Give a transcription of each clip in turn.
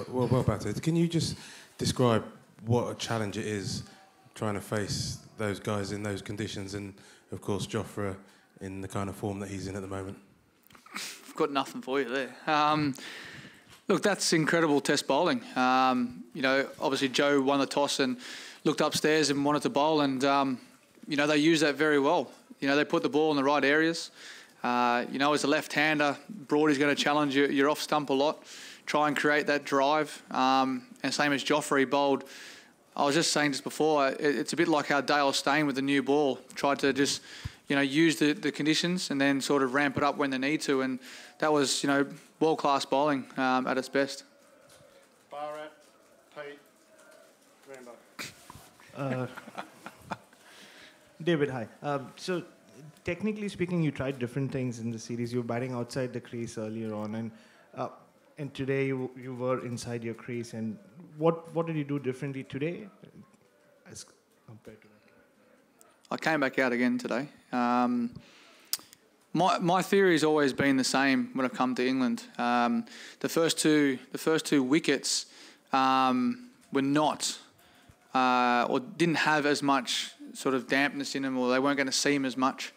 Well, Batty, can you just describe what a challenge it is trying to face those guys in those conditions, and of course Jofra in the kind of form that he's in at the moment? I've got nothing for you there. Look, that's incredible test bowling. Obviously Joe won the toss and looked upstairs and wanted to bowl, and they used that very well. They put the ball in the right areas. As a left-hander, Broady's going to challenge your off stump a lot, try and create that drive. And same as Jofra, he bowled. I was just saying just before, it's a bit like how Dale Steyn with the new ball tried to just, use the conditions and then sort of ramp it up when they need to. And that was, world-class bowling at its best. Bharat, Pete, Rambo. David, hi. So, technically speaking, you tried different things in the series. You were batting outside the crease earlier on, and today you were inside your crease. And what did you do differently today as compared to that? I came back out again today. My theory has always been the same when I've come to England. The first two wickets were not or didn't have as much sort of dampness in them, or they weren't going to seam as much.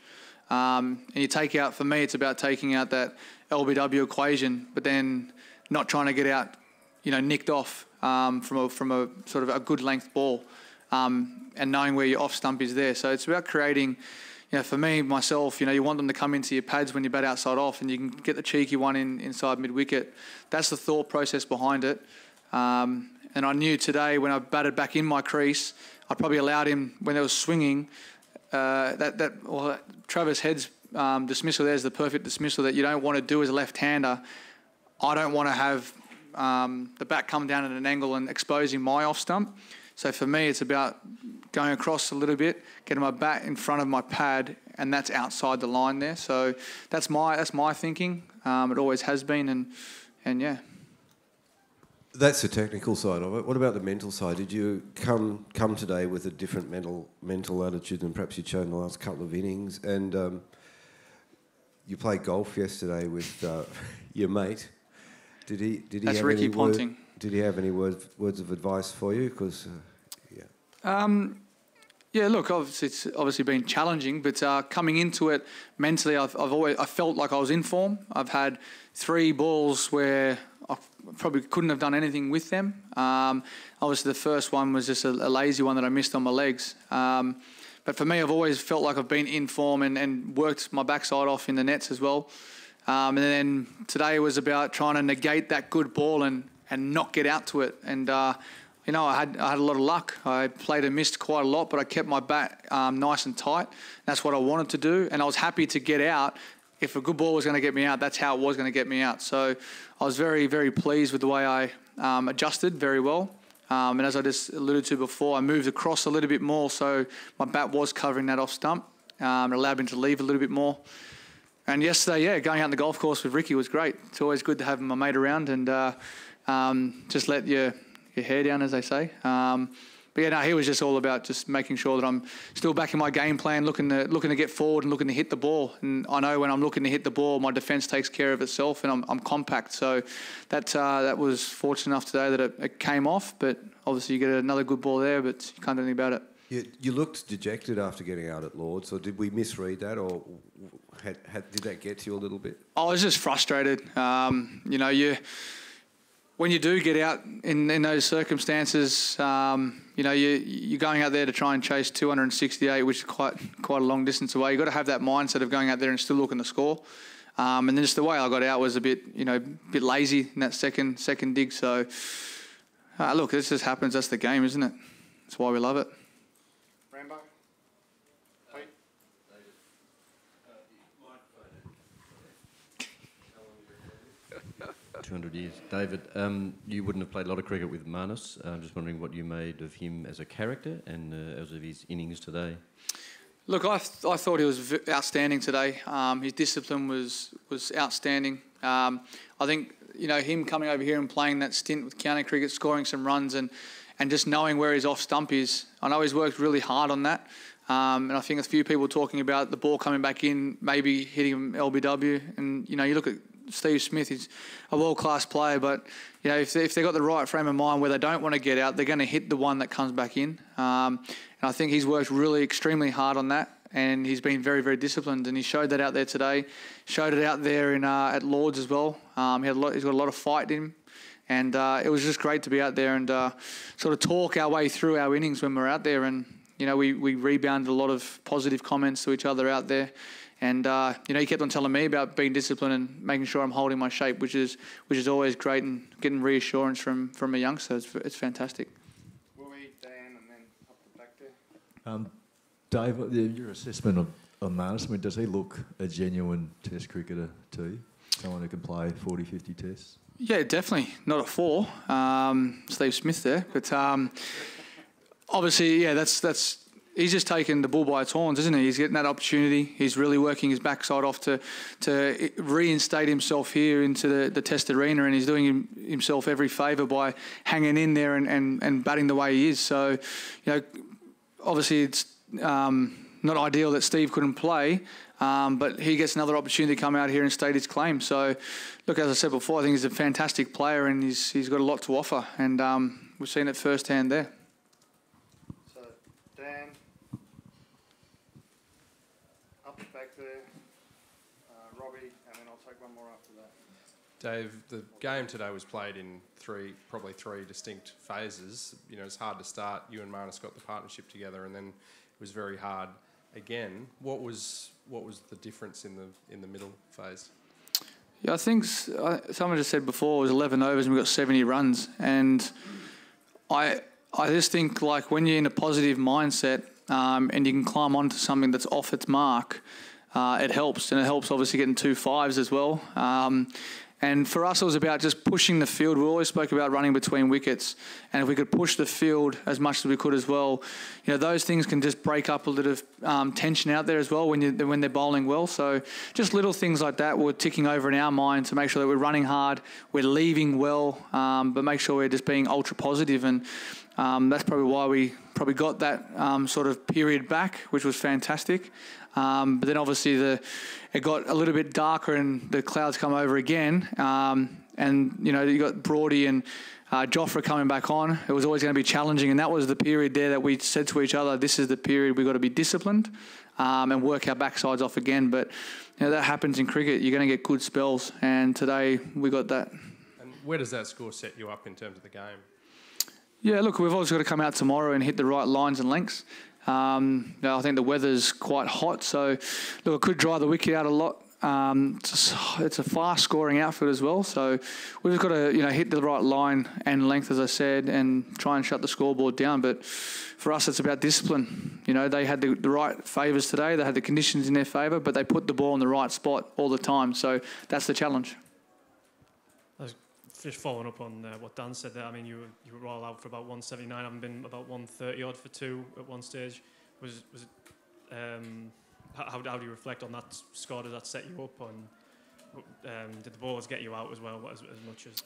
And you take out, for me, it's about taking out that LBW equation, but then not trying to get out, nicked off from a sort of a good length ball, and knowing where your off stump is there. So it's about creating, for me, myself, you want them to come into your pads when you bat outside off, and you can get the cheeky one inside mid-wicket. That's the thought process behind it. And I knew today when I batted back in my crease, I probably allowed him, when they was swinging, Travis Head's dismissal there is the perfect dismissal that you don't want to do as a left-hander. I don't want to have the bat come down at an angle and exposing my off-stump. So for me, it's about going across a little bit, getting my bat in front of my pad, and that's outside the line there. So that's my thinking. It always has been, and yeah. That's the technical side of it. What about the mental side? Did you come today with a different mental attitude than perhaps you'd shown in the last couple of innings? And you played golf yesterday with your mate. Did he? That's have Ricky any Ponting. Did he have any words of advice for you? Because yeah, look, it's obviously been challenging, but coming into it mentally, I felt like I was in form. I've had 3 balls where I probably couldn't have done anything with them. Obviously, the first one was just a lazy one that I missed on my legs. But for me, I've always felt like I've been in form and worked my backside off in the nets as well. And then today was about trying to negate that good ball and not get out to it. And I had a lot of luck. I played and missed quite a lot, but I kept my bat nice and tight. That's what I wanted to do, and I was happy to get out. If a good ball was going to get me out, that's how it was going to get me out. So I was very, very pleased with the way I adjusted very well. And as I just alluded to before, I moved across a little bit more, so my bat was covering that off stump. It allowed me to leave a little bit more. And yesterday, going out on the golf course with Ricky was great. It's always good to have my mate around and just let your hair down, as they say. But yeah, no, he was just all about just making sure that I'm still back in my game plan, looking to get forward and looking to hit the ball. And I know when I'm looking to hit the ball, my defence takes care of itself, and I'm compact. So that was fortunate enough today that it came off. But obviously you get another good ball there, but you can't do anything about it. you looked dejected after getting out at Lord's. So did we misread that, or did that get to you a little bit? I was just frustrated. When you do get out in those circumstances, you're going out there to try and chase 268, which is quite a long distance away. You've got to have that mindset of going out there and still looking to score. And then just the way I got out was a bit lazy in that second dig. So, look, this just happens. That's the game, isn't it? That's why we love it. Rambo? Pete? 200 years. David, you wouldn't have played a lot of cricket with Marnus. I'm just wondering what you made of him as a character and as of his innings today. Look, I thought he was outstanding today. His discipline was outstanding. I think him coming over here and playing that stint with county cricket, scoring some runs and just knowing where his off stump is. I know he's worked really hard on that. And I think a few people talking about the ball coming back in, maybe hitting him LBW. And you look at Steve Smith is a world-class player, but you know, if they've got the right frame of mind where they don't want to get out, they're going to hit the one that comes back in. And I think he's worked really extremely hard on that, and he's been very, very disciplined, and he showed that out there today. Showed it out there in at Lords as well. He's got a lot of fight in him, and it was just great to be out there and sort of talk our way through our innings when we're out there. And you know, we rebounded a lot of positive comments to each other out there. And you know, he kept on telling me about being disciplined and making sure I'm holding my shape, which is always great, and getting reassurance from a youngster. It's fantastic. Willie, Dan, and then up the back there. Dave, your assessment on Marnus, I mean, does he look a genuine Test cricketer to you? Someone who can play 40, 50 Tests? Yeah, definitely. Not at 4. Steve Smith there, but obviously, yeah, that's. He's just taken the bull by its horns, isn't he? He's getting that opportunity. He's really working his backside off to reinstate himself here into the Test arena, and he's doing himself every favour by hanging in there and batting the way he is. So, you know, obviously it's not ideal that Steve couldn't play, but he gets another opportunity to come out here and state his claim. So, look, as I said before, I think he's a fantastic player, and he's got a lot to offer, and we've seen it firsthand there. So, Dan, up the back there, Robbie, and then I'll take one more after that. Dave, the game today was played in probably three distinct phases. You know, it's hard to start. You and Marnus got the partnership together, and then it was very hard again. What was the difference in the middle phase? Yeah, I think someone just said before it was 11 overs and we got 70 runs, and I just think, like, when you're in a positive mindset and you can climb onto something that's off its mark, it helps, and it helps obviously getting 2 5s as well. And for us, it was about just pushing the field. We always spoke about running between wickets, and if we could push the field as much as we could as well, you know, those things can just break up a little tension out there as well when they're bowling well. So just little things like that were ticking over in our mind to make sure that we're running hard, we're leaving well, but make sure we're just being ultra positive. And that's probably why we probably got that sort of period back, which was fantastic. But then obviously it got a little bit darker and the clouds come over again. And, you know, you got Brody and Jofra coming back on. It was always going to be challenging. And that was the period there that we said to each other, this is the period we've got to be disciplined and work our backsides off again. But, you know, that happens in cricket. You're going to get good spells. And today we got that. And where does that score set you up in terms of the game? Yeah, look, we've always got to come out tomorrow and hit the right lines and lengths. I think the weather's quite hot, so look, it could dry the wicket out a lot. It's a fast-scoring outfit as well, so we've just got to, you know, hit the right line and length, as I said, and try and shut the scoreboard down. But for us, it's about discipline. You know, they had the right favours today. They had the conditions in their favour, but they put the ball in the right spot all the time. So that's the challenge. Just following up on what Dan said there, I mean, you were all out for about 179, having been about 130 odd for 2 at one stage. Was it, how do you reflect on that score? Does that set you up? And did the ballers get you out as well, as much as?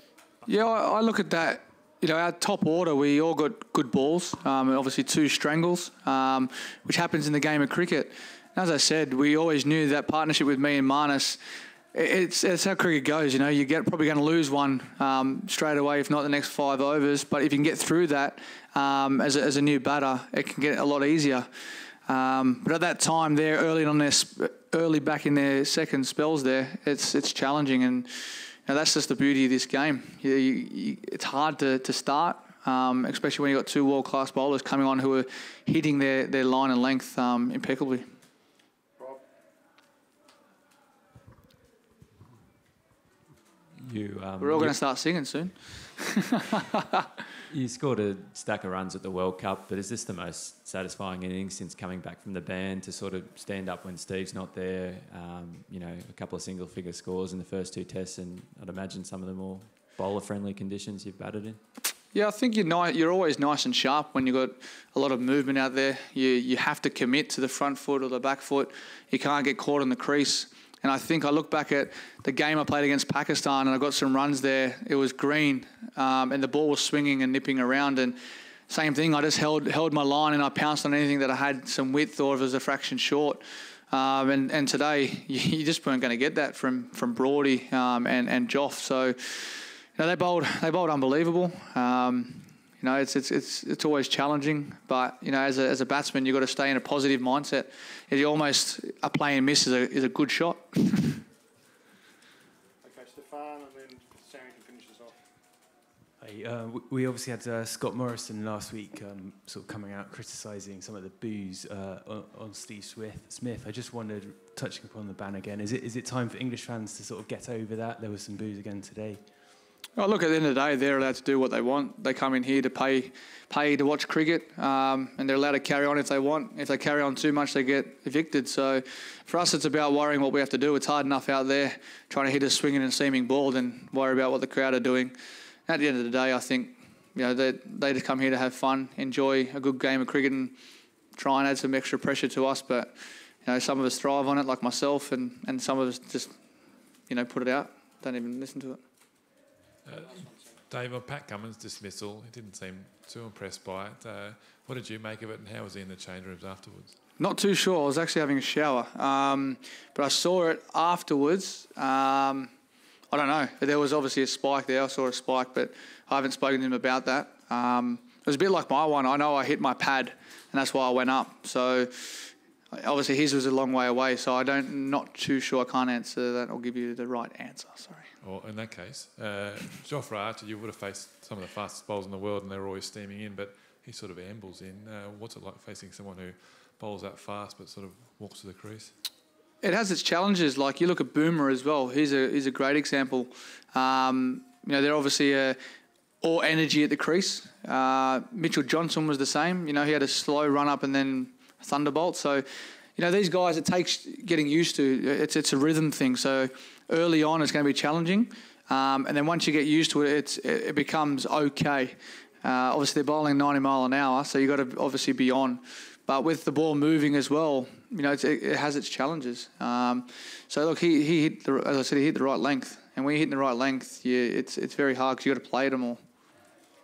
Yeah, I look at that. You know, our top order, we all got good balls, and obviously 2 strangles, which happens in the game of cricket. And as I said, we always knew that partnership with me and Marnus. It's how cricket goes, you know. You're probably going to lose one straight away, if not the next 5 overs. But if you can get through that as a new batter, it can get a lot easier. But at that time, there early back in their second spells, there it's challenging, and you know, that's just the beauty of this game. It's hard to start, especially when you have got 2 world-class bowlers coming on who are hitting their line and length impeccably. We're all going to start singing soon. You scored a stack of runs at the World Cup, but is this the most satisfying innings since coming back from the ban, to sort of stand up when Steve's not there? You know, a couple of single-figure scores in the first 2 tests, and I'd imagine some of the more bowler-friendly conditions you've batted in. Yeah, I think you're always nice and sharp when you've got a lot of movement out there. You have to commit to the front foot or the back foot. You can't get caught in the crease. And I think I look back at the game I played against Pakistan, and I got some runs there. It was green, and the ball was swinging and nipping around. And same thing, I just held my line, and I pounced on anything that I had some width or if it was a fraction short. And today you just weren't going to get that from Brody and Joff. So you know, they bowled unbelievable. You know, it's always challenging, but you know, as a batsman, you've got to stay in a positive mindset. You almost a play and miss is a good shot. Okay, Stefan, and then Sammy can finish us off. Hey, we obviously had Scott Morrison last week, sort of coming out criticising some of the boos on Steve Smith. I just wondered, touching upon the ban again, is it time for English fans to sort of get over that? There was some boos again today. Well, look, at the end of the day, they're allowed to do what they want. They come in here to pay to watch cricket, and they're allowed to carry on if they want. If they carry on too much, they get evicted. So for us, it's about worrying what we have to do. It's hard enough out there trying to hit a swinging and seaming ball than worry about what the crowd are doing. At the end of the day, I think you know they just come here to have fun, enjoy a good game of cricket, and try and add some extra pressure to us. But you know, some of us thrive on it, like myself, and some of us just put it out, don't even listen to it. Dave, on Pat Cummins' dismissal, he didn't seem too impressed by it. What did you make of it, and how was he in the change rooms afterwards? Not too sure. I was actually having a shower, but I saw it afterwards. I don't know. There was obviously a spike there. I saw a spike, but I haven't spoken to him about that. It was a bit like my one. I know I hit my pad, and that's why I went up. So obviously his was a long way away, so not too sure. I can't answer that or give you the right answer. Sorry. Well, in that case, Jofra Archer, you would have faced some of the fastest bowlers in the world, and they're always steaming in, but he sort of ambles in. What's it like facing someone who bowls that fast but sort of walks to the crease? It has its challenges. Like you look at Boomer as well. He's a great example. They're obviously all energy at the crease. Mitchell Johnson was the same. He had a slow run up and then a thunderbolt. So, these guys, it takes getting used to. It's a rhythm thing. So early on, it's going to be challenging, and then once you get used to it, it becomes okay. Obviously, they're bowling 90 mile an hour, so you've got to obviously be on. But with the ball moving as well, it has its challenges. So look, he hit, as I said, he hit the right length, and when you hit the right length, it's very hard because you've got to play them all.